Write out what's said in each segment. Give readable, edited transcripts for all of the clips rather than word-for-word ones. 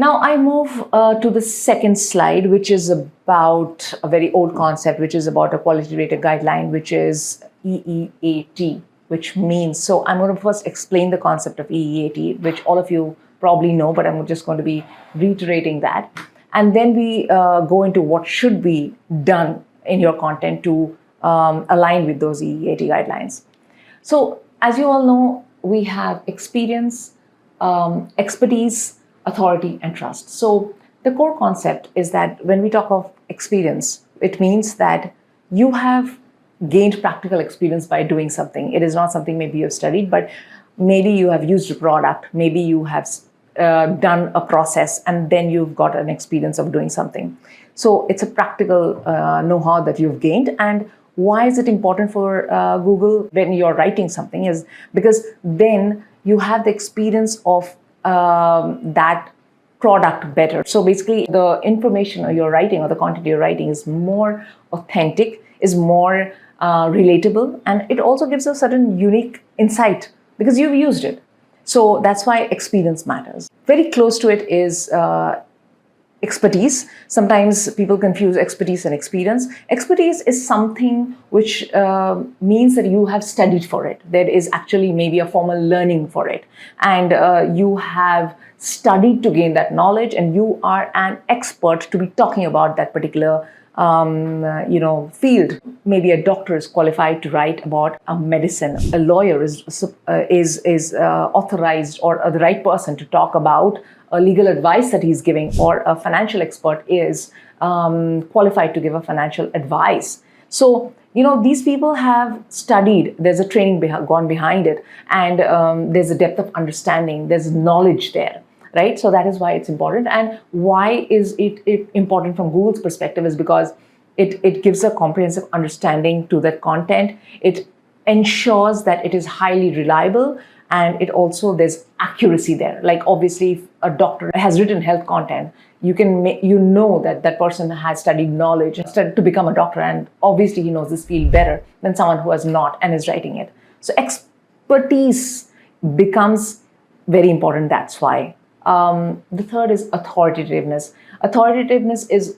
Now I move to the second slide, which is about a very old concept, which is about a quality rated guideline, which is EEAT, which means, so I'm going to first explain the concept of EEAT, which all of you probably know, but I'm just going to be reiterating that. And then we go into what should be done in your content to align with those EEAT guidelines. So as you all know, we have experience, expertise, authority, and trust. So the core concept is that when we talk of experience, it means that you have gained practical experience by doing something. It is not something maybe you've studied, but maybe you have used a product, maybe you have done a process, and then you've got an experience of doing something. So it's a practical know-how that you've gained. And why is it important for Google when you're writing something is because then you have the experience of that product better. So basically the information you're writing or the content you're writing is more authentic, is more relatable, and it also gives a certain unique insight because you've used it. So that's why experience matters. Very close to it is expertise. Sometimes people confuse expertise and experience. Expertise is something which means that you have studied for it. There is actually maybe a formal learning for it. And you have studied to gain that knowledge, and you are an expert to be talking about that particular field. Maybe a doctor is qualified to write about a medicine. A lawyer is authorized or the right person to talk about a legal advice that he's giving, or a financial expert is qualified to give a financial advice. So, these people have studied, there's a training gone behind it, and there's a depth of understanding, there's knowledge there, right? So that is why it's important. And why is it important from Google's perspective is because it gives a comprehensive understanding to that content. It ensures that it is highly reliable, and it also, there's accuracy there. Like obviously, if a doctor has written health content, you know that that person has studied knowledge, studied to become a doctor, and obviously he knows this field better than someone who has not and is writing it. So expertise becomes very important. That's why. The third is authoritativeness. Authoritativeness is,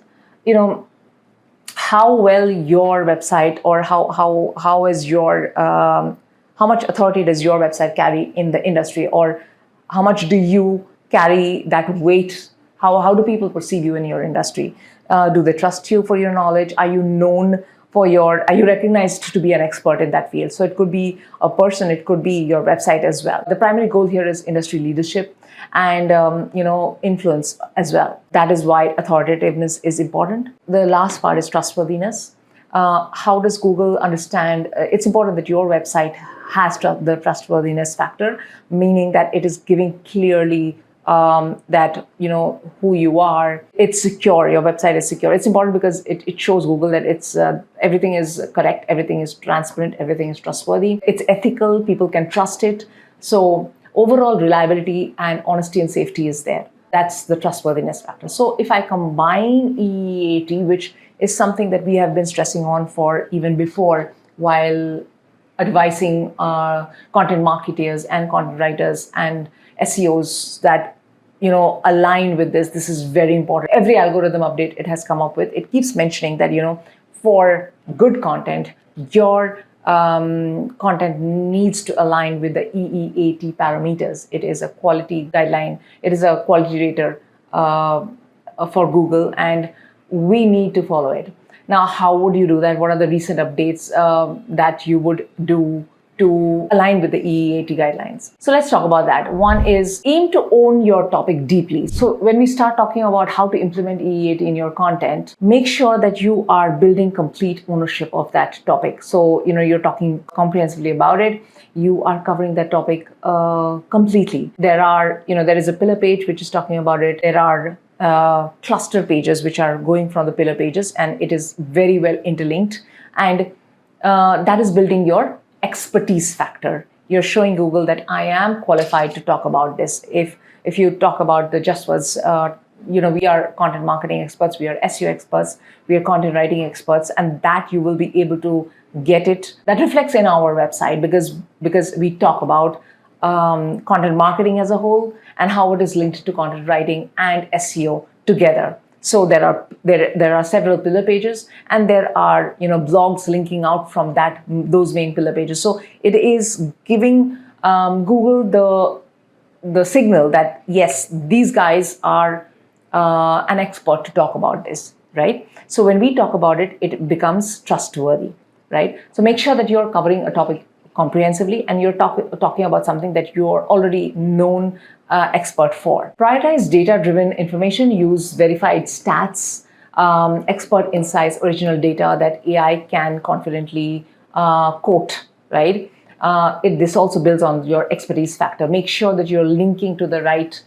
how well your website, or how is your how much authority does your website carry in the industry, or how much do you carry that weight? How do people perceive you in your industry? Do they trust you for your knowledge? Are you known for are you recognized to be an expert in that field? So it could be a person, it could be your website as well. The primary goal here is industry leadership and influence as well. That is why authoritativeness is important. The last part is trustworthiness. How does Google understand? It's important that your website has the trustworthiness factor, meaning that it is giving clearly that who you are. It's secure. Your website is secure. It's important because it shows Google that it's everything is correct, everything is transparent, everything is trustworthy. It's ethical. People can trust it. So overall reliability and honesty and safety is there. That's the trustworthiness factor. So if I combine EEAT, which is something that we have been stressing on for even before while advising content marketers and content writers and SEOs that align with this. This is very important. Every algorithm update it has come up with, it keeps mentioning that for good content, your content needs to align with the EEAT parameters. It is a quality guideline. It is a quality rater for Google, and we need to follow it. Now, how would you do that? What are the recent updates that you would do to align with the EEAT guidelines? So let's talk about that. One is aim to own your topic deeply. So when we start talking about how to implement EEAT in your content, make sure that you are building complete ownership of that topic. So, you're talking comprehensively about it. You are covering that topic completely. There is a pillar page which is talking about it. There are cluster pages which are going from the pillar pages, and it is very well interlinked. And that is building your expertise factor. You're showing Google that I am qualified to talk about this. If you talk about the just words, we are content marketing experts, we are SEO experts, we are content writing experts, and that you will be able to get it. That reflects in our website because we talk about content marketing as a whole, and how it is linked to content writing and SEO together. So there are several pillar pages, and there are blogs linking out from those main pillar pages. So it is giving Google the signal that yes, these guys are an expert to talk about this, right? So when we talk about it, it becomes trustworthy, right? So make sure that you're covering a topic comprehensively, and you're talking about something that you're already known expert for. Prioritize data-driven information. Use verified stats, expert insights, original data that AI can confidently quote, right? This also builds on your expertise factor. Make sure that you're linking to the right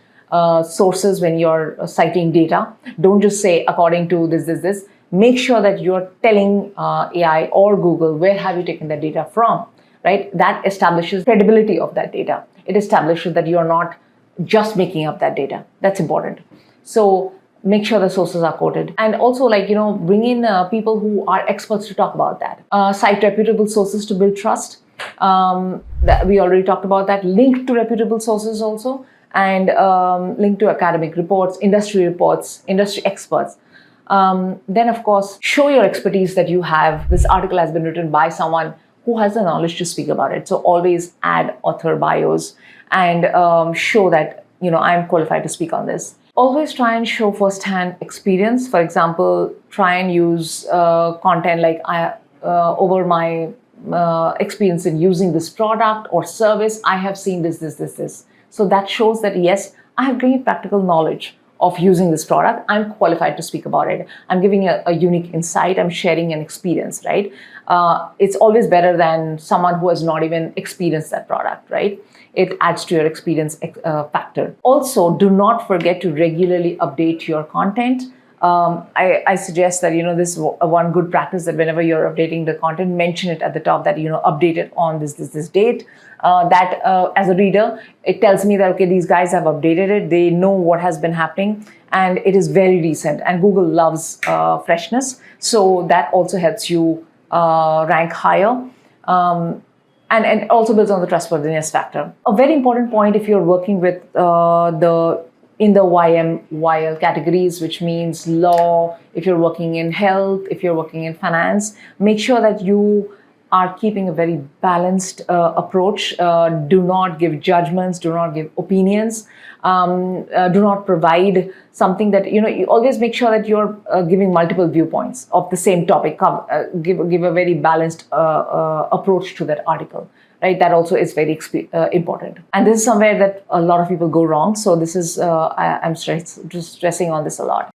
sources when you're citing data. Don't just say according to this. Make sure that you're telling AI or Google where have you taken that data from, right? That establishes credibility of that data. It establishes that you're not just making up that data. That's important. So make sure the sources are quoted, and also bring in people who are experts to talk about that. Cite reputable sources to build trust. We already talked about that. Link to reputable sources also, and link to academic reports, industry experts. Then of course, show your expertise that you have. This article has been written by someone who has the knowledge to speak about it. So always add author bios and show that I'm qualified to speak on this. Always try and show first-hand experience. For example, try and use content like over my experience in using this product or service, I have seen this. So that shows that yes, I have gained practical knowledge of using this product. I'm qualified to speak about it. I'm giving a unique insight. I'm sharing an experience, right? It's always better than someone who has not even experienced that product, right? It adds to your experience factor. Also, do not forget to regularly update your content. I suggest that this is one good practice, that whenever you're updating the content, mention it at the top that update it on this date. That as a reader, it tells me that okay, these guys have updated it. They know what has been happening, and it is very recent. And Google loves freshness, so that also helps you rank higher. And it also builds on the trustworthiness factor. A very important point if you're working with in the YMYL categories, which means law, if you're working in health, if you're working in finance, make sure that you are keeping a very balanced approach. Do not give judgments, do not give opinions, do not provide something that, you always make sure that you're giving multiple viewpoints of the same topic, give a very balanced approach to that article. Right, that also is very important, and this is somewhere that a lot of people go wrong. So this is I'm stressing on this a lot.